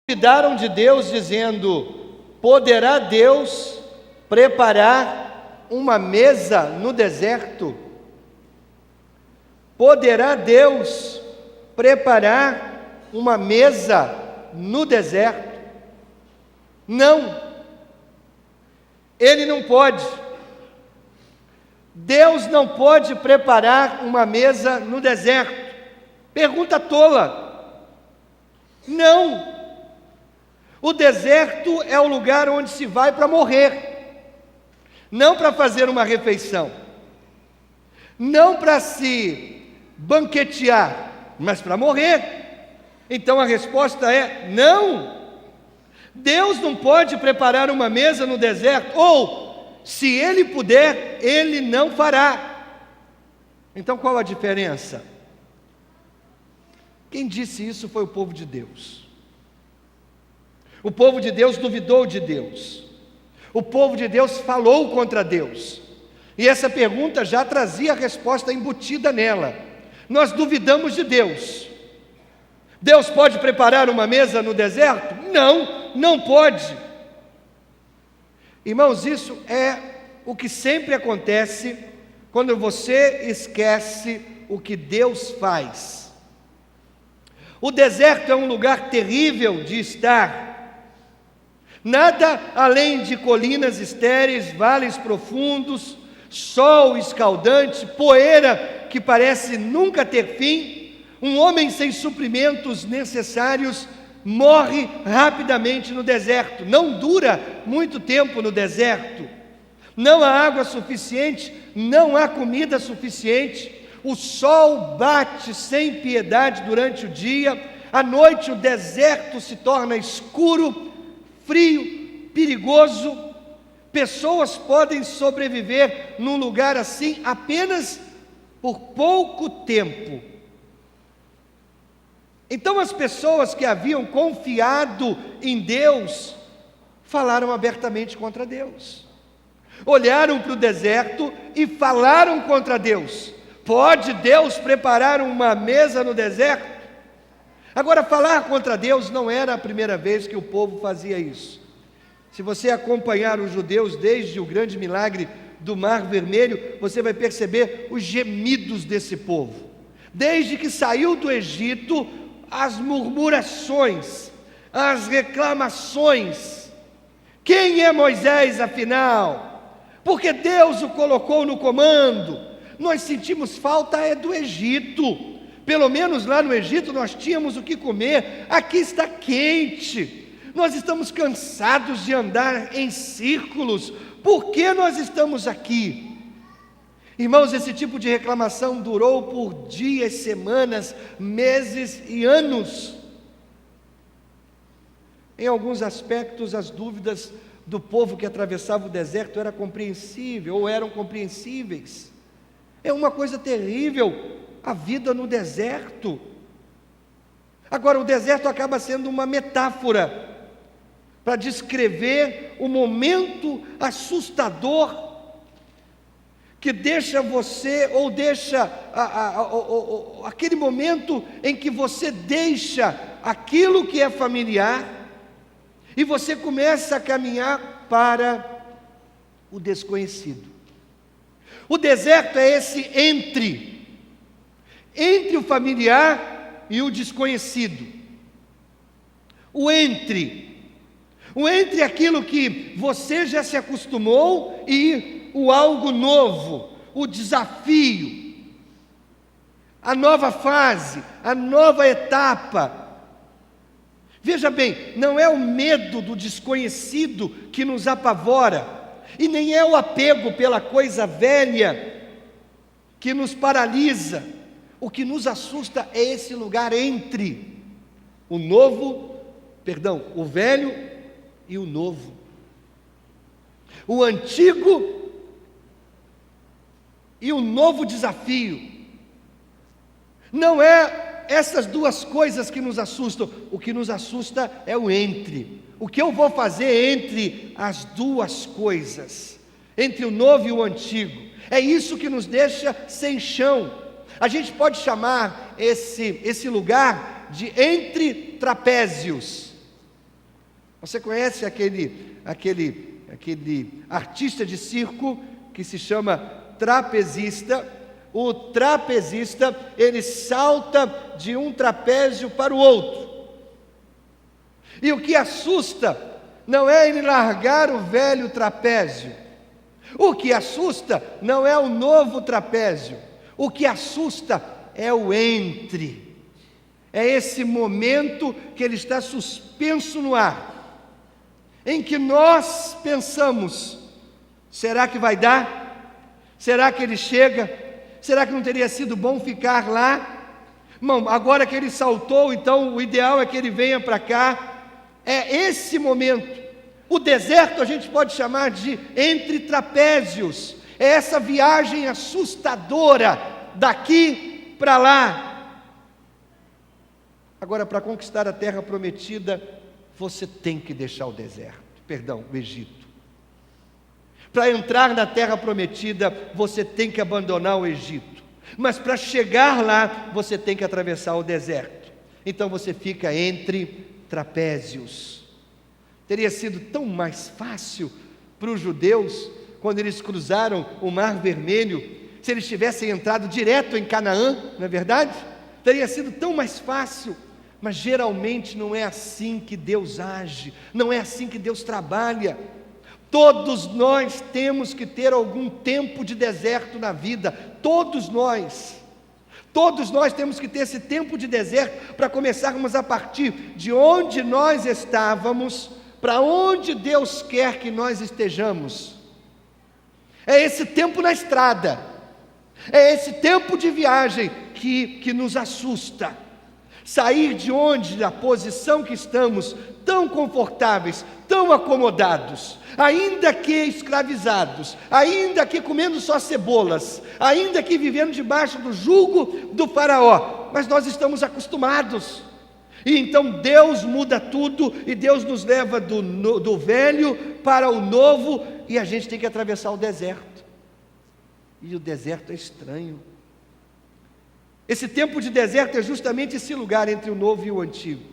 Duvidaram de Deus, dizendo: poderá Deus preparar uma mesa no deserto? Poderá Deus preparar uma mesa no deserto? Não, Ele não pode. Deus não pode preparar uma mesa no deserto. Pergunta tola. Não. O deserto é o lugar onde se vai para morrer, não para fazer uma refeição, não para se banquetear, mas para morrer. Então a resposta é não. Deus não pode preparar uma mesa no deserto, ou se Ele puder, Ele não fará. Então qual a diferença? Quem disse isso foi o povo de Deus. O povo de Deus duvidou de Deus. O povo de Deus falou contra Deus. E essa pergunta já trazia a resposta embutida nela. Nós duvidamos de Deus. Deus pode preparar uma mesa no deserto? Não, não pode. Irmãos, isso é o que sempre acontece quando você esquece o que Deus faz. O deserto é um lugar terrível de estar. Nada além de colinas estéreis, vales profundos, sol escaldante, poeira que parece nunca ter fim. Um homem sem suprimentos necessários morre rapidamente no deserto. Não dura muito tempo no deserto. Não há água suficiente, não há comida suficiente. O sol bate sem piedade durante o dia. À noite o deserto se torna escuro, frio, perigoso. Pessoas podem sobreviver num lugar assim apenas por pouco tempo. Então as pessoas que haviam confiado em Deus falaram abertamente contra Deus. Olharam para o deserto e falaram contra Deus. Pode Deus preparar uma mesa no deserto? Agora, falar contra Deus não era a primeira vez que o povo fazia isso. Se você acompanhar os judeus desde o grande milagre do Mar Vermelho, você vai perceber os gemidos desse povo. Desde que saiu do Egito, as murmurações, as reclamações. Quem é Moisés, afinal? Porque Deus o colocou no comando. Nós sentimos falta do Egito. Pelo menos lá no Egito nós tínhamos o que comer. Aqui está quente. Nós estamos cansados de andar em círculos. Por que nós estamos aqui? Irmãos, esse tipo de reclamação durou por dias, semanas, meses e anos. Em alguns aspectos, as dúvidas do povo que atravessava o deserto eram compreensíveis. É uma coisa terrível a vida no deserto. Agora, o deserto acaba sendo uma metáfora para descrever o momento assustador que deixa você, ou deixa aquele momento em que você deixa aquilo que é familiar e você começa a caminhar para o desconhecido. O deserto é esse entre o familiar e o desconhecido. O entre aquilo que você já se acostumou e o algo novo, o desafio, a nova fase, a nova etapa. Veja bem, não é o medo do desconhecido que nos apavora, e nem é o apego pela coisa velha que nos paralisa. O que nos assusta é esse lugar entre o velho e o novo. O antigo e o novo desafio. Não é essas duas coisas que nos assustam. O que nos assusta é o entre. O que eu vou fazer entre as duas coisas, entre o novo e o antigo? É isso que nos deixa sem chão. A gente pode chamar esse lugar de entre trapézios. Você conhece aquele artista de circo que se chama trapezista? O trapezista, ele salta de um trapézio para o outro. E o que assusta não é ele largar o velho trapézio. O que assusta não é o novo trapézio. O que assusta é o entre. É esse momento que ele está suspenso no ar, em que nós pensamos: será que vai dar? Será que ele chega? Será que não teria sido bom ficar lá? Bom, agora que ele saltou, então o ideal é que ele venha para cá. É esse momento. O deserto a gente pode chamar de entre trapézios. É essa viagem assustadora daqui para lá. Agora, para conquistar a terra prometida, você tem que deixar o Egito. Para entrar na terra prometida, você tem que abandonar o Egito. Mas para chegar lá, você tem que atravessar o deserto. Então você fica entre trapézios. Teria sido tão mais fácil para os judeus, quando eles cruzaram o Mar Vermelho, se eles tivessem entrado direto em Canaã, não é verdade? Teria sido tão mais fácil. Mas geralmente não é assim que Deus age, não é assim que Deus trabalha. Todos nós temos que ter algum tempo de deserto na vida, todos nós temos que ter esse tempo de deserto para começarmos a partir de onde nós estávamos, para onde Deus quer que nós estejamos. É esse tempo na estrada, é esse tempo de viagem que nos assusta. Sair de onde, da posição que estamos, tão confortáveis, tão acomodados, ainda que escravizados, ainda que comendo só cebolas, ainda que vivendo debaixo do jugo do faraó, mas nós estamos acostumados. E então Deus muda tudo, e Deus nos leva do velho para o novo, e a gente tem que atravessar o deserto. E o deserto é estranho. Esse tempo de deserto é justamente esse lugar entre o novo e o antigo.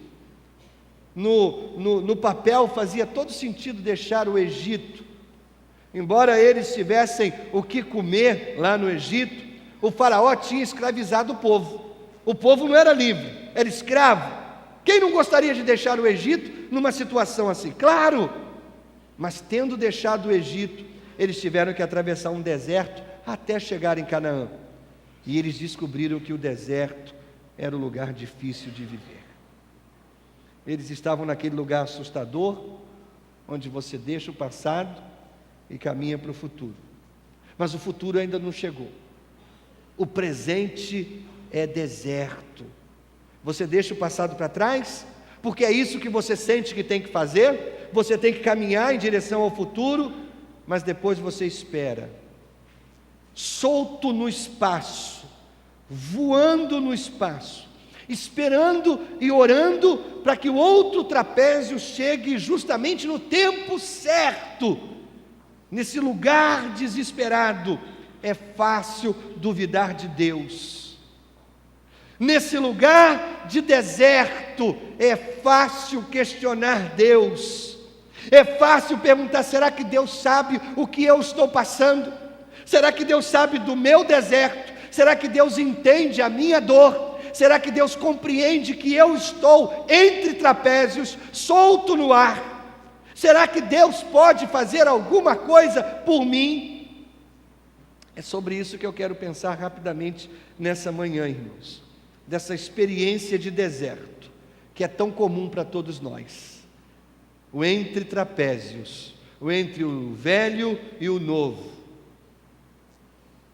No papel fazia todo sentido deixar o Egito. Embora eles tivessem o que comer lá no Egito, o faraó tinha escravizado o povo. O povo não era livre, era escravo. Quem não gostaria de deixar o Egito numa situação assim? Claro! Mas tendo deixado o Egito, eles tiveram que atravessar um deserto até chegar em Canaã. E eles descobriram que o deserto era um lugar difícil de viver. Eles estavam naquele lugar assustador, onde você deixa o passado e caminha para o futuro. Mas o futuro ainda não chegou. O presente é deserto. Você deixa o passado para trás, porque é isso que você sente que tem que fazer. Você tem que caminhar em direção ao futuro, mas depois você espera. Solto no espaço, voando no espaço, esperando e orando para que o outro trapézio chegue justamente no tempo certo. Nesse lugar desesperado, é fácil duvidar de Deus. Nesse lugar de deserto, é fácil questionar Deus. É fácil perguntar: será que Deus sabe o que eu estou passando? Será que Deus sabe do meu deserto? Será que Deus entende a minha dor? Será que Deus compreende que eu estou entre trapézios, solto no ar? Será que Deus pode fazer alguma coisa por mim? É sobre isso que eu quero pensar rapidamente nessa manhã, irmãos. Dessa experiência de deserto, que é tão comum para todos nós. O entre trapézios, o entre o velho e o novo.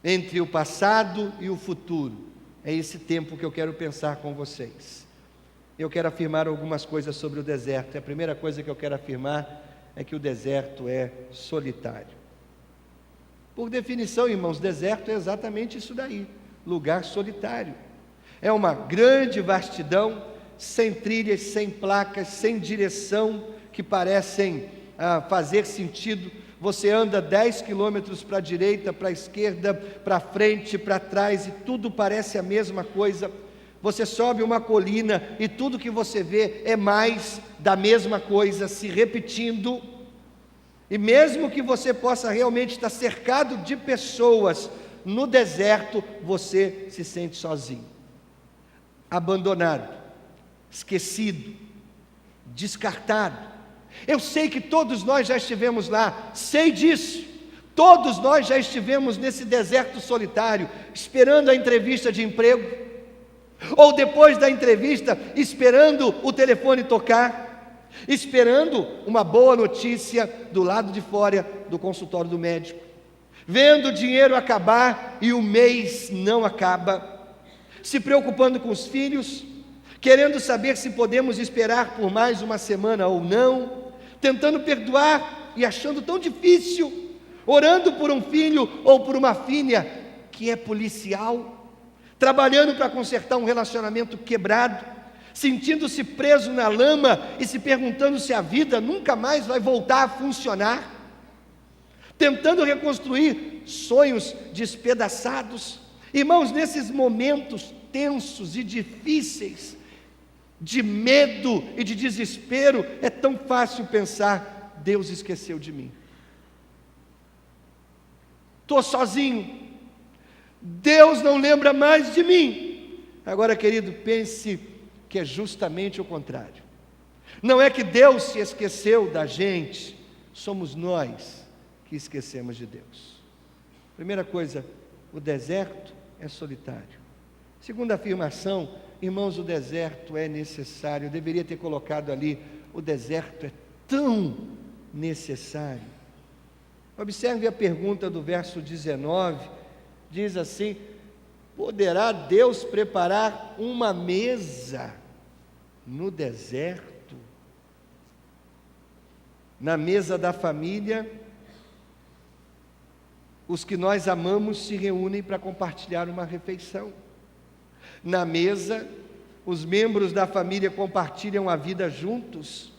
Entre o passado e o futuro. É esse tempo que eu quero pensar com vocês. Eu quero afirmar algumas coisas sobre o deserto. E a primeira coisa que eu quero afirmar é que o deserto é solitário. Por definição, irmãos, deserto é exatamente isso daí, lugar solitário. É uma grande vastidão, sem trilhas, sem placas, sem direção, que parecem fazer sentido. Você anda 10 quilômetros para a direita, para a esquerda, para frente, para trás, e tudo parece a mesma coisa. você sobe uma colina e tudo que você vê é mais da mesma coisa se repetindo. E mesmo que você possa realmente estar cercado de pessoas, no deserto você se sente sozinho, abandonado, esquecido, descartado. Eu sei que todos nós já estivemos lá, sei disso. Todos nós já estivemos nesse deserto solitário, esperando a entrevista de emprego, ou depois da entrevista, esperando o telefone tocar, esperando uma boa notícia do lado de fora do consultório do médico, vendo o dinheiro acabar e o mês não acaba, se preocupando com os filhos, querendo saber se podemos esperar por mais uma semana ou não, tentando perdoar e achando tão difícil, orando por um filho ou por uma filha que é policial, trabalhando para consertar um relacionamento quebrado, sentindo-se preso na lama e se perguntando se a vida nunca mais vai voltar a funcionar, tentando reconstruir sonhos despedaçados. Irmãos, nesses momentos tensos e difíceis, de medo e de desespero, é tão fácil pensar: Deus esqueceu de mim, estou sozinho, Deus não lembra mais de mim. Agora, querido, pense que é justamente o contrário. Não é que Deus se esqueceu da gente, somos nós que esquecemos de Deus. Primeira coisa, o deserto é solitário. Segunda afirmação, irmãos, o deserto é necessário. Eu deveria ter colocado ali: o deserto é tão necessário. Observe a pergunta do verso 19, diz assim: poderá Deus preparar uma mesa no deserto? Na mesa da família, os que nós amamos se reúnem para compartilhar uma refeição. Na mesa, os membros da família compartilham a vida juntos.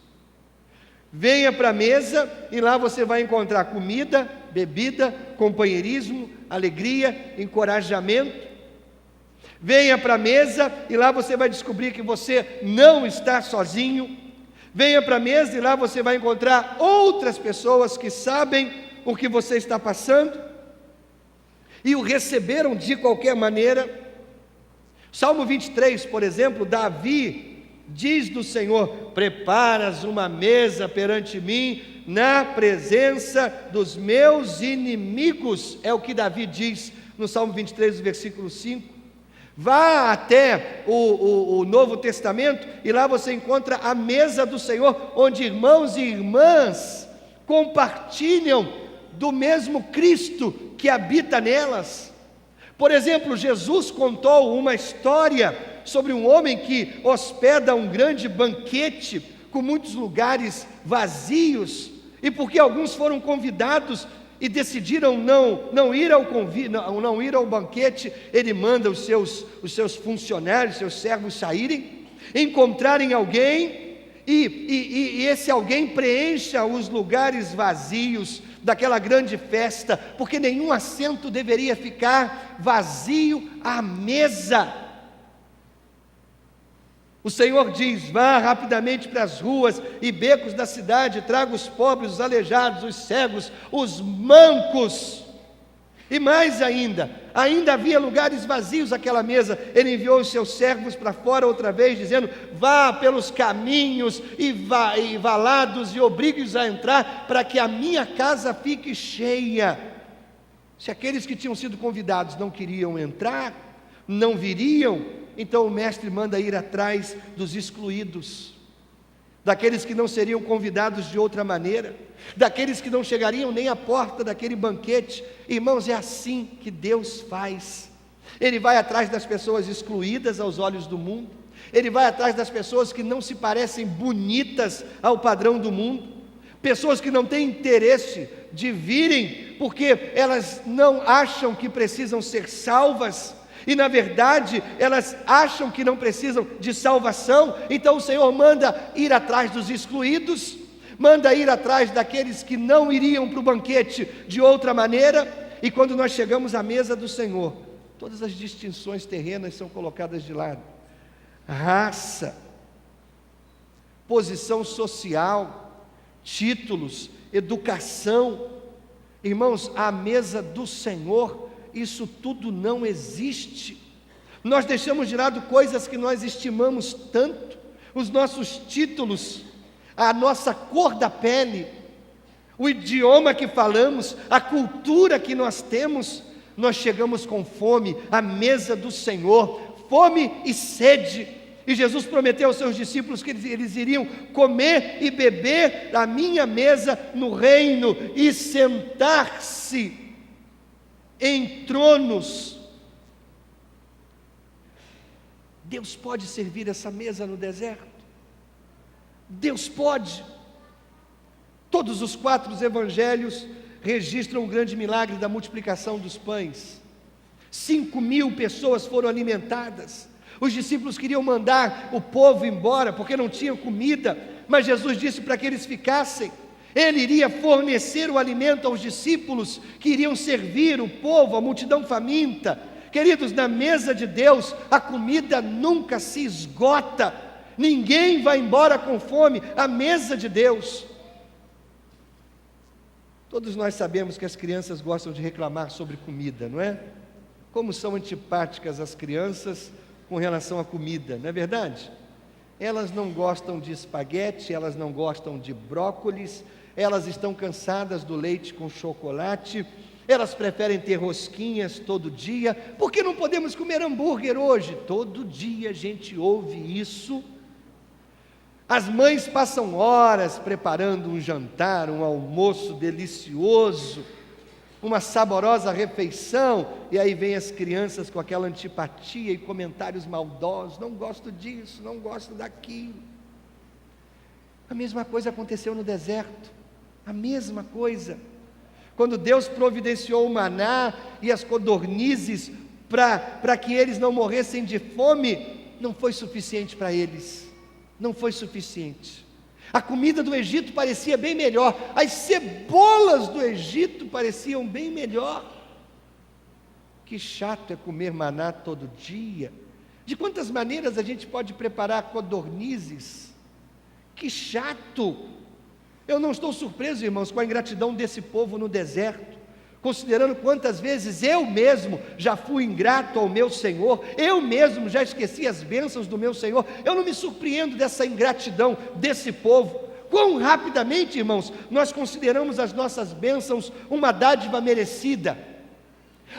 Venha para a mesa e lá você vai encontrar comida, bebida, companheirismo, alegria, encorajamento. Venha para a mesa e lá você vai descobrir que você não está sozinho. Venha para a mesa e lá você vai encontrar outras pessoas que sabem o que você está passando e o receberam de qualquer maneira. Salmo 23, por exemplo, Davi diz do Senhor: preparas uma mesa perante mim na presença dos meus inimigos. É o que Davi diz no Salmo 23, versículo 5. Vá até o Novo Testamento e lá você encontra a mesa do Senhor, onde irmãos e irmãs compartilham do mesmo Cristo que habita nelas. Por exemplo, Jesus contou uma história sobre um homem que hospeda um grande banquete com muitos lugares vazios, e porque alguns foram convidados e decidiram não ir ao banquete, ele manda os seus funcionários, seus servos saírem, encontrarem alguém, e esse alguém preencha os lugares vazios daquela grande festa, porque nenhum assento deveria ficar vazio à mesa. O Senhor diz: vá rapidamente para as ruas e becos da cidade, traga os pobres, os aleijados, os cegos, os mancos. E mais ainda havia lugares vazios àquela mesa. Ele enviou os seus servos para fora outra vez, dizendo: vá pelos caminhos e valados e obrigue-os a entrar, para que a minha casa fique cheia. Se aqueles que tinham sido convidados não queriam entrar, não viriam, então o mestre manda ir atrás dos excluídos, daqueles que não seriam convidados de outra maneira, daqueles que não chegariam nem à porta daquele banquete. Irmãos, é assim que Deus faz. Ele vai atrás das pessoas excluídas aos olhos do mundo, Ele vai atrás das pessoas que não se parecem bonitas ao padrão do mundo, pessoas que não têm interesse de virem, porque elas não acham que precisam ser salvas, e na verdade elas acham que não precisam de salvação. Então o Senhor manda ir atrás dos excluídos, manda ir atrás daqueles que não iriam para o banquete de outra maneira. E quando nós chegamos à mesa do Senhor, todas as distinções terrenas são colocadas de lado. raça, posição social, títulos, educação. Irmãos, à mesa do Senhor, isso tudo não existe. Nós deixamos de lado coisas que nós estimamos tanto, os nossos títulos, a nossa cor da pele, o idioma que falamos, a cultura que nós temos. Nós chegamos com fome à mesa do Senhor, fome e sede, e Jesus prometeu aos seus discípulos que eles iriam comer e beber à minha mesa no reino, e sentar-se em tronos. Deus pode servir essa mesa no deserto? Deus pode. Todos os 4 evangelhos registram o grande milagre da multiplicação dos pães. 5.000 pessoas foram alimentadas. Os discípulos queriam mandar o povo embora, porque não tinham comida, mas Jesus disse para que eles ficassem. Ele iria fornecer o alimento aos discípulos, que iriam servir o povo, a multidão faminta. Queridos, na mesa de Deus, a comida nunca se esgota. Ninguém vai embora com fome, à mesa de Deus. Todos nós sabemos que as crianças gostam de reclamar sobre comida, não é? Como são antipáticas as crianças com relação à comida, não é verdade? Elas não gostam de espaguete, elas não gostam de brócolis, elas estão cansadas do leite com chocolate, elas preferem ter rosquinhas todo dia. Por que não podemos comer hambúrguer hoje? Todo dia a gente ouve isso. As mães passam horas preparando um jantar, um almoço delicioso, uma saborosa refeição, e aí vem as crianças com aquela antipatia e comentários maldosos: não gosto disso, não gosto daquilo. A mesma coisa aconteceu no deserto, a mesma coisa. Quando Deus providenciou o maná e as codornizes para que eles não morressem de fome, não foi suficiente para eles. Não foi suficiente. A comida do Egito parecia bem melhor, as cebolas do Egito pareciam bem melhor. Que chato é comer maná todo dia. De quantas maneiras a gente pode preparar codornizes? Que chato. Eu não estou surpreso, irmãos, com a ingratidão desse povo no deserto, considerando quantas vezes eu mesmo já fui ingrato ao meu Senhor, eu mesmo já esqueci as bênçãos do meu Senhor. Eu não me surpreendo dessa ingratidão desse povo. Quão rapidamente, irmãos, nós consideramos as nossas bênçãos uma dádiva merecida.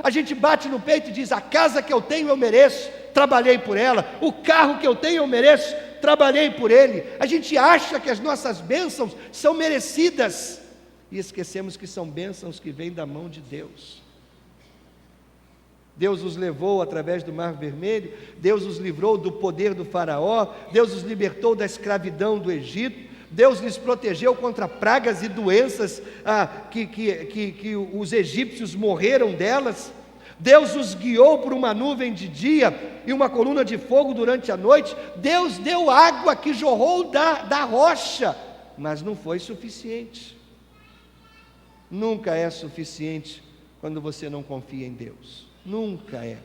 A gente bate no peito e diz: a casa que eu tenho eu mereço, trabalhei por ela. O carro que eu tenho eu mereço, trabalhei por ele. A gente acha que as nossas bênçãos são merecidas, e esquecemos que são bênçãos que vêm da mão de Deus. Deus os levou através do Mar Vermelho, Deus os livrou do poder do faraó, Deus os libertou da escravidão do Egito, Deus lhes protegeu contra pragas e doenças que os egípcios morreram delas. Deus os guiou por uma nuvem de dia e uma coluna de fogo durante a noite. Deus deu água que jorrou da rocha, mas não foi suficiente. Nunca é suficiente quando você não confia em Deus. Nunca é.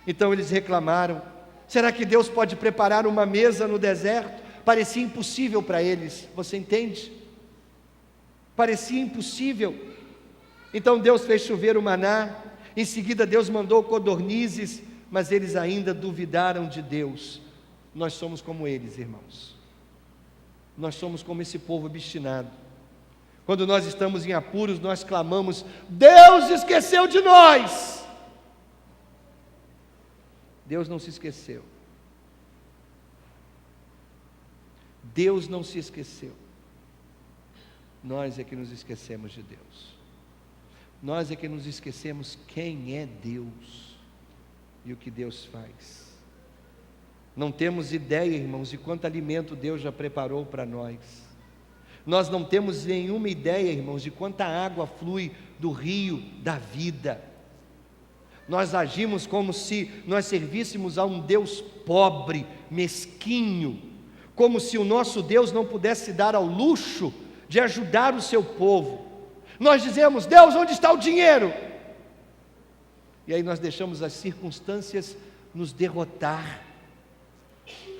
Então eles reclamaram. Será que Deus pode preparar uma mesa no deserto? Parecia impossível para eles. Você entende? Parecia impossível. Então Deus fez chover o maná. Em seguida Deus mandou codornizes, mas eles ainda duvidaram de Deus. Nós somos como eles, irmãos. Nós somos como esse povo obstinado. Quando nós estamos em apuros, nós clamamos: Deus esqueceu de nós. Deus não se esqueceu. Deus não se esqueceu. Nós é que nos esquecemos de Deus. Nós é que nos esquecemos quem é Deus e o que Deus faz. Não temos ideia, irmãos, de quanto alimento Deus já preparou para nós. Nós não temos nenhuma ideia, irmãos, de quanta água flui do rio da vida. Nós agimos como se nós servíssemos a um Deus pobre, mesquinho, como se o nosso Deus não pudesse dar ao luxo de ajudar o seu povo. Nós dizemos: Deus, onde está o dinheiro? E aí nós deixamos as circunstâncias nos derrotar.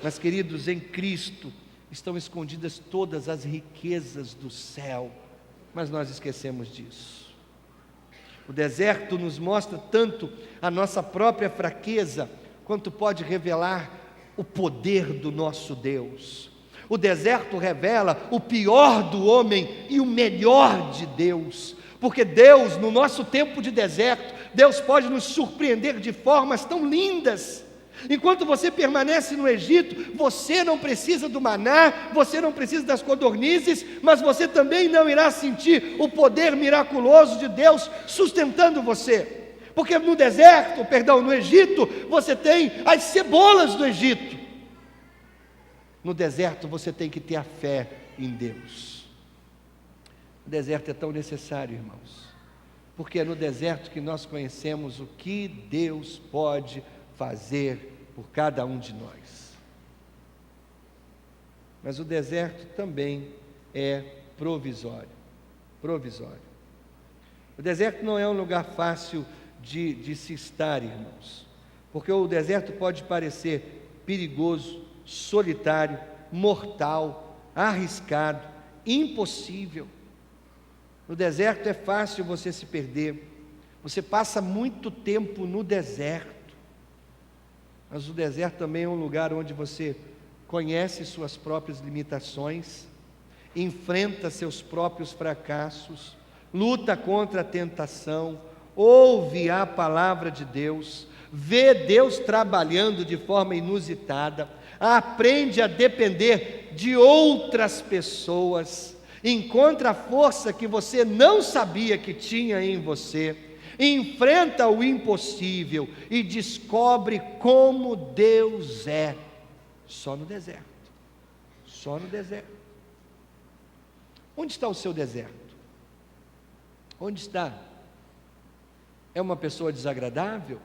Mas, queridos, em Cristo estão escondidas todas as riquezas do céu, mas nós esquecemos disso. O deserto nos mostra tanto a nossa própria fraqueza, quanto pode revelar o poder do nosso Deus. O deserto revela o pior do homem e o melhor de Deus, porque Deus, no nosso tempo de deserto, Deus pode nos surpreender de formas tão lindas. Enquanto você permanece no Egito, você não precisa do maná, você não precisa das codornizes, mas você também não irá sentir o poder miraculoso de Deus sustentando você. Porque no Egito, você tem as cebolas do Egito. No deserto você tem que ter a fé em Deus. O deserto é tão necessário, irmãos, porque é no deserto que nós conhecemos o que Deus pode fazer por cada um de nós. Mas o deserto também é provisório. O deserto não é um lugar fácil de se estar, irmãos, porque o deserto pode parecer perigoso, solitário, mortal, arriscado, impossível. No deserto é fácil você se perder. Você passa muito tempo no deserto. Mas o deserto também é um lugar onde você conhece suas próprias limitações, enfrenta seus próprios fracassos, luta contra a tentação, ouve a palavra de Deus, vê Deus trabalhando de forma inusitada, aprende a depender de outras pessoas, encontra a força que você não sabia que tinha em você, enfrenta o impossível e descobre como Deus é. Só no deserto. Onde está o seu deserto? Onde está? É uma pessoa desagradável?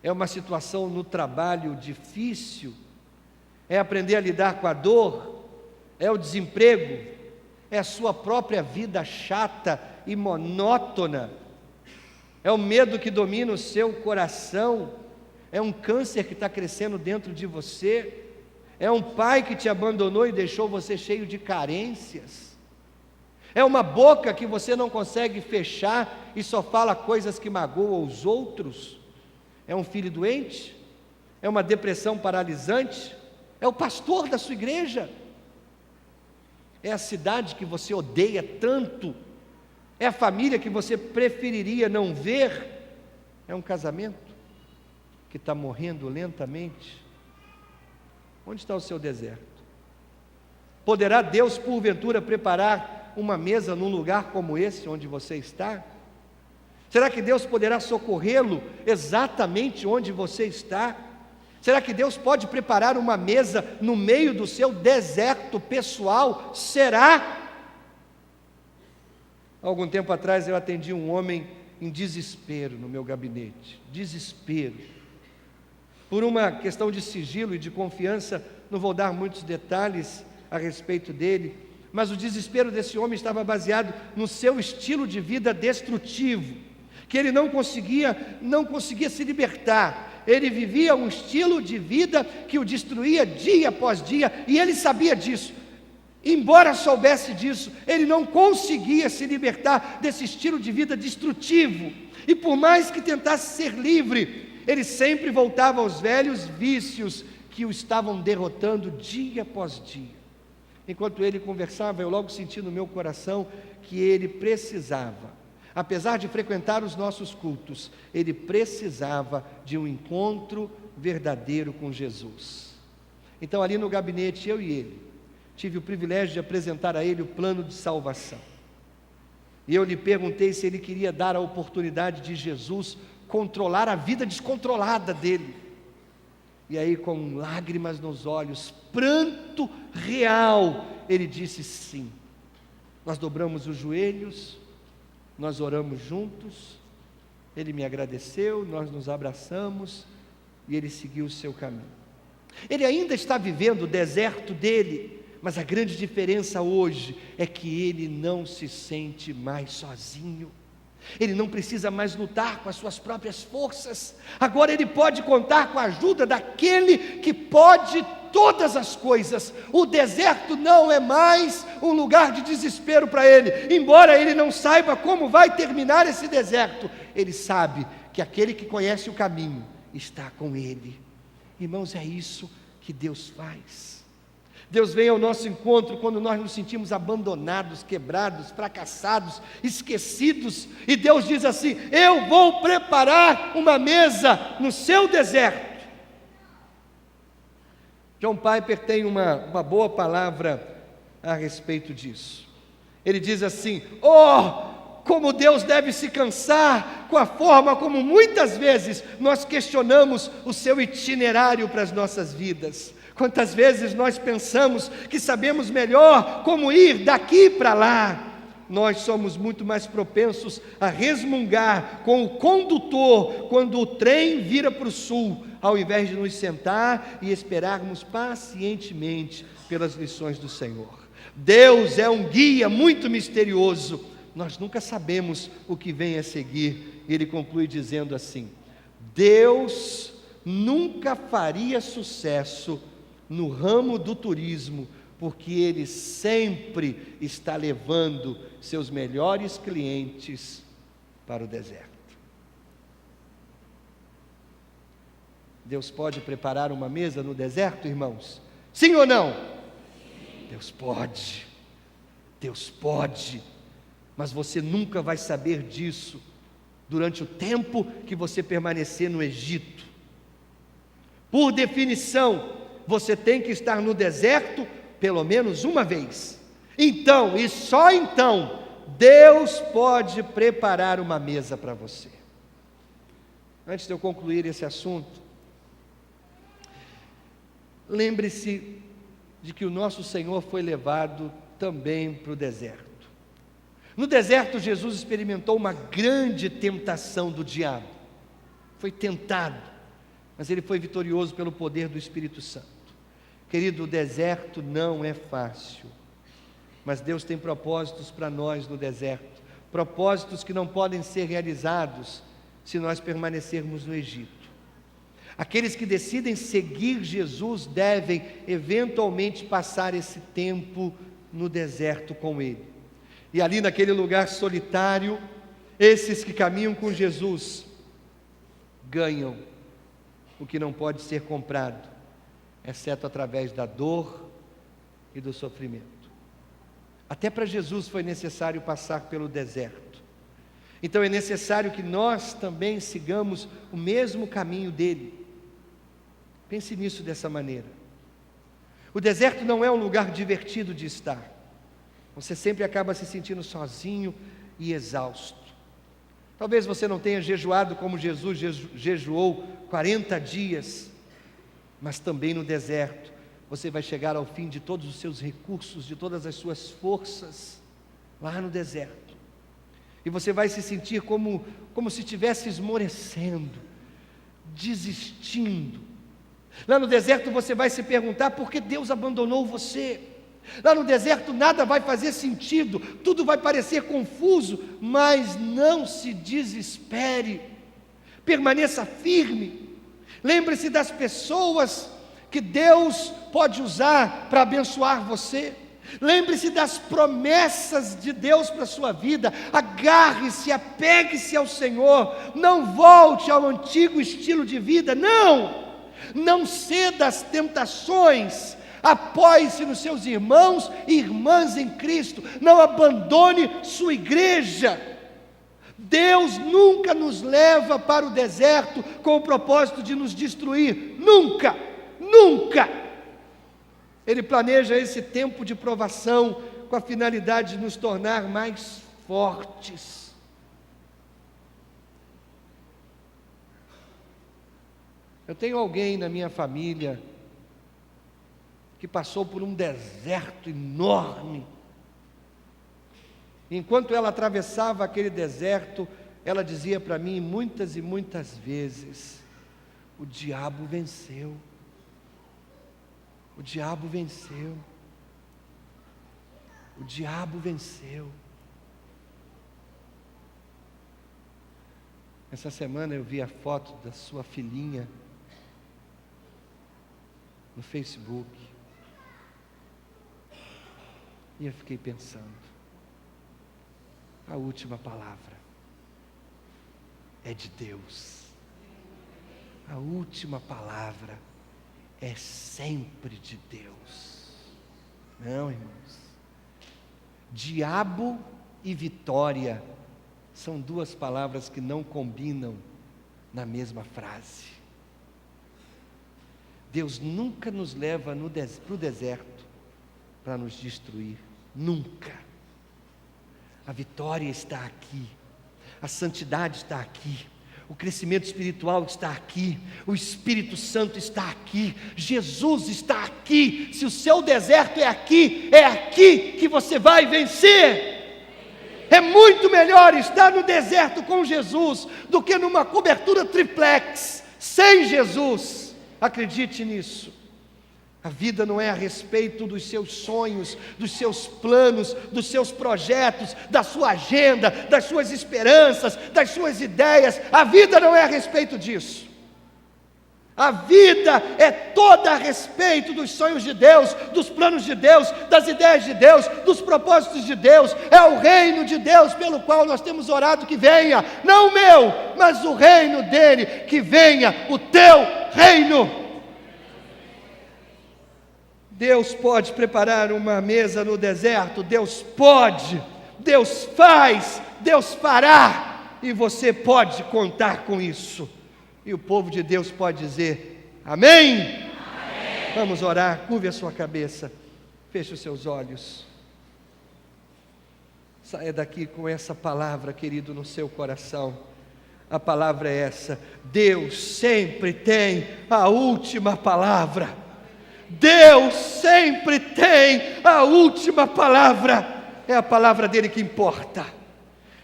É uma situação no trabalho difícil? É aprender a lidar com a dor? É o desemprego? É a sua própria vida chata e monótona? É o medo que domina o seu coração? É um câncer que está crescendo dentro de você? É um pai que te abandonou e deixou você cheio de carências? É uma boca que você não consegue fechar e só fala coisas que magoam os outros? É um filho doente? É uma depressão paralisante? É o pastor da sua igreja? É a cidade que você odeia tanto? É a família que você preferiria não ver? É um casamento que está morrendo lentamente? Onde está o seu deserto? Poderá Deus, porventura, preparar uma mesa num lugar como esse, onde você está? Será que Deus poderá socorrê-lo exatamente onde você está? Será que Deus pode preparar uma mesa no meio do seu deserto pessoal? Será? Algum tempo atrás eu atendi um homem em desespero no meu gabinete. Desespero. Por uma questão de sigilo e de confiança, não vou dar muitos detalhes a respeito dele, mas o desespero desse homem estava baseado no seu estilo de vida destrutivo, que ele não conseguia se libertar. Ele vivia um estilo de vida que o destruía dia após dia, e ele sabia disso. Embora soubesse disso, ele não conseguia se libertar desse estilo de vida destrutivo, e por mais que tentasse ser livre, ele sempre voltava aos velhos vícios que o estavam derrotando dia após dia. Enquanto ele conversava, eu logo senti no meu coração que ele precisava, apesar de frequentar os nossos cultos, ele precisava de um encontro verdadeiro com Jesus. Então, ali no gabinete, eu e ele, tive o privilégio de apresentar a ele o plano de salvação. E eu lhe perguntei se ele queria dar a oportunidade de Jesus controlar a vida descontrolada dele. E aí, com lágrimas nos olhos, pranto real, ele disse sim. Nós dobramos os joelhos, nós oramos juntos, ele me agradeceu, nós nos abraçamos e ele seguiu o seu caminho. Ele ainda está vivendo o deserto dele, mas a grande diferença hoje é que ele não se sente mais sozinho. Ele não precisa mais lutar com as suas próprias forças. Agora ele pode contar com a ajuda daquele que pode todas as coisas. O deserto não é mais um lugar de desespero para ele, embora ele não saiba como vai terminar esse deserto, ele sabe que aquele que conhece o caminho está com ele. Irmãos, é isso que Deus faz. Deus vem ao nosso encontro quando nós nos sentimos abandonados, quebrados, fracassados, esquecidos, e Deus diz assim: eu vou preparar uma mesa no seu deserto. John Piper tem uma boa palavra a respeito disso. Ele diz assim: como Deus deve se cansar com a forma como muitas vezes nós questionamos o seu itinerário para as nossas vidas. Quantas vezes nós pensamos que sabemos melhor como ir daqui para lá. Nós somos muito mais propensos a resmungar com o condutor quando o trem vira para o sul, ao invés de nos sentar e esperarmos pacientemente pelas lições do Senhor. Deus é um guia muito misterioso. Nós nunca sabemos o que vem a seguir. Ele conclui dizendo assim: Deus nunca faria sucesso no ramo do turismo, porque Ele sempre está levando seus melhores clientes para o deserto. Deus pode preparar uma mesa no deserto, irmãos? Sim ou não? Deus pode. Deus pode. Mas você nunca vai saber disso durante o tempo que você permanecer no Egito. Por definição, você tem que estar no deserto pelo menos uma vez. Então, e só então, Deus pode preparar uma mesa para você. Antes de eu concluir esse assunto, lembre-se de que o nosso Senhor foi levado também para o deserto. No deserto, Jesus experimentou uma grande tentação do diabo. Foi tentado, mas ele foi vitorioso pelo poder do Espírito Santo. Querido, o deserto não é fácil, mas Deus tem propósitos para nós no deserto, propósitos que não podem ser realizados se nós permanecermos no Egito. Aqueles que decidem seguir Jesus devem eventualmente passar esse tempo no deserto com Ele. E ali naquele lugar solitário, esses que caminham com Jesus ganham o que não pode ser comprado, exceto através da dor e do sofrimento. Até para Jesus foi necessário passar pelo deserto. Então é necessário que nós também sigamos o mesmo caminho dele. Pense nisso dessa maneira. O deserto não é um lugar divertido de estar. Você sempre acaba se sentindo sozinho e exausto. Talvez você não tenha jejuado como Jesus jejuou 40 dias, mas também no deserto você vai chegar ao fim de todos os seus recursos, de todas as suas forças, lá no deserto. E você vai se sentir como se estivesse esmorecendo, desistindo. Lá no deserto você vai se perguntar por que Deus abandonou você. Lá no deserto nada vai fazer sentido, tudo vai parecer confuso, mas não se desespere, permaneça firme. Lembre-se das pessoas que Deus pode usar para abençoar você. Lembre-se das promessas de Deus para a sua vida. Agarre-se, apegue-se ao Senhor. Não volte ao antigo estilo de vida, não ceda às tentações. Apoie-se nos seus irmãos e irmãs em Cristo. Não abandone sua igreja. Deus nunca nos leva para o deserto com o propósito de nos destruir. Nunca, nunca. Ele planeja esse tempo de provação com a finalidade de nos tornar mais fortes. Eu tenho alguém na minha família que passou por um deserto enorme. Enquanto ela atravessava aquele deserto, ela dizia para mim muitas e muitas vezes: o diabo venceu. O diabo venceu. O diabo venceu. Essa semana eu vi a foto da sua filhinha. no Facebook. E eu fiquei pensando, a última palavra é de Deus. A última palavra é sempre de Deus. Não, irmãos. Diabo e vitória são duas palavras que não combinam na mesma frase. Deus nunca nos leva para o deserto para nos destruir. Nunca. A vitória está aqui. A santidade está aqui. O crescimento espiritual está aqui, o Espírito Santo está aqui, Jesus está aqui. Se o seu deserto é aqui que você vai vencer. É muito melhor estar no deserto com Jesus do que numa cobertura triplex sem Jesus. Acredite nisso. A vida não é a respeito dos seus sonhos, dos seus planos, dos seus projetos, da sua agenda, das suas esperanças, das suas ideias. A vida não é a respeito disso. A vida é toda a respeito dos sonhos de Deus, dos planos de Deus, das ideias de Deus, dos propósitos de Deus. É o reino de Deus pelo qual nós temos orado que venha, não o meu, mas o reino dele, que venha o teu reino. Deus pode preparar uma mesa no deserto, Deus pode, Deus faz, Deus fará, e você pode contar com isso. E o povo de Deus pode dizer, amém? Amém. Vamos orar, curve a sua cabeça, feche os seus olhos. Saia daqui com essa palavra, querido, no seu coração. A palavra é essa: Deus sempre tem a última palavra. Deus sempre tem a última palavra. É a palavra dele que importa.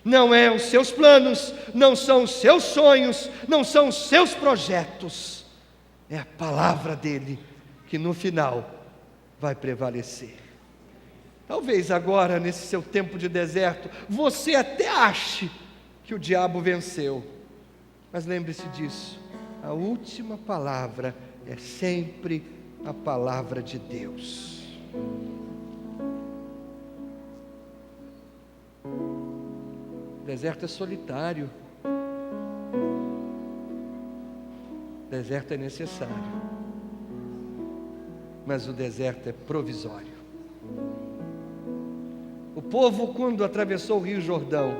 Não é os seus planos, não são os seus sonhos, não são os seus projetos. É a palavra dele que no final vai prevalecer. Talvez agora, nesse seu tempo de deserto, você até ache que o diabo venceu. Mas lembre-se disso, a última palavra é sempre a palavra de Deus. O deserto é solitário. O deserto é necessário. Mas o deserto é provisório. O povo, quando atravessou o rio Jordão,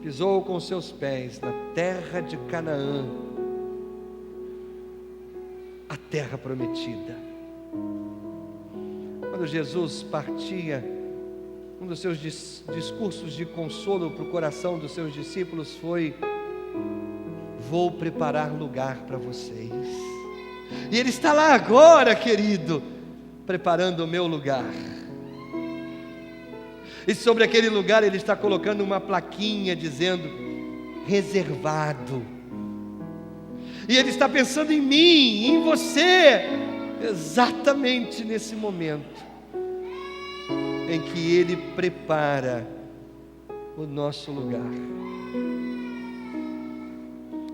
pisou com seus pés na terra de Canaã, a terra prometida. Quando Jesus partia, um dos seus discursos de consolo para o coração dos seus discípulos foi: vou preparar lugar para vocês. E Ele está lá agora, querido, preparando o meu lugar. E sobre aquele lugar Ele está colocando uma plaquinha dizendo: reservado. E Ele está pensando em mim, em você, exatamente nesse momento em que Ele prepara o nosso lugar.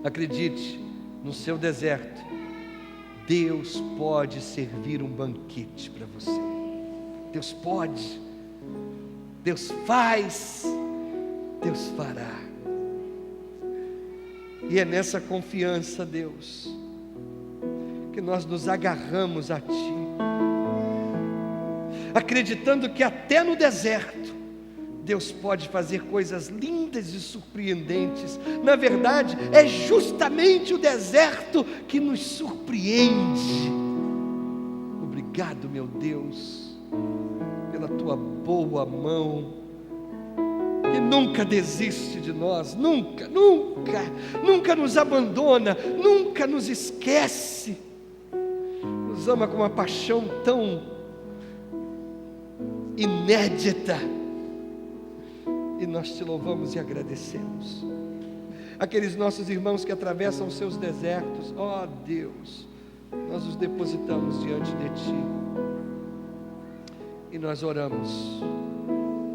Acredite, no seu deserto, Deus pode servir um banquete para você. Deus pode, Deus faz, Deus fará. E é nessa confiança, Deus, que nós nos agarramos a Ti, acreditando que até no deserto Deus pode fazer coisas lindas e surpreendentes. Na verdade, é justamente o deserto que nos surpreende. Obrigado, meu Deus, pela Tua boa mão, que nunca desiste de nós, nunca, nunca, nunca nos abandona, nunca nos esquece, nos ama com uma paixão tão inédita, e nós Te louvamos e agradecemos. Aqueles nossos irmãos que atravessam os seus desertos, ó Deus, nós os depositamos diante de Ti, e nós oramos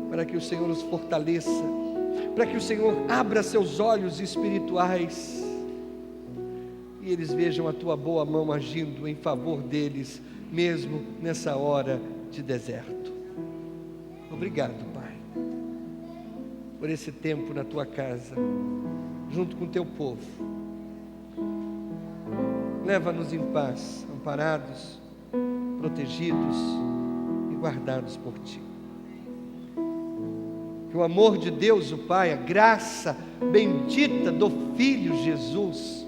para que o Senhor os fortaleça, para que o Senhor abra seus olhos espirituais, e eles vejam a tua boa mão agindo em favor deles, mesmo nessa hora de deserto. Obrigado, Pai, por esse tempo na tua casa, junto com o teu povo. Leva-nos em paz, amparados, protegidos e guardados por ti. Que o amor de Deus, o Pai, a graça bendita do Filho Jesus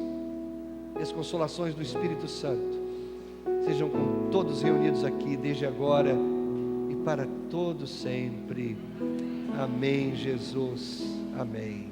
e as consolações do Espírito Santo sejam com todos reunidos aqui, desde agora e para todos sempre. Amém, Jesus. Amém.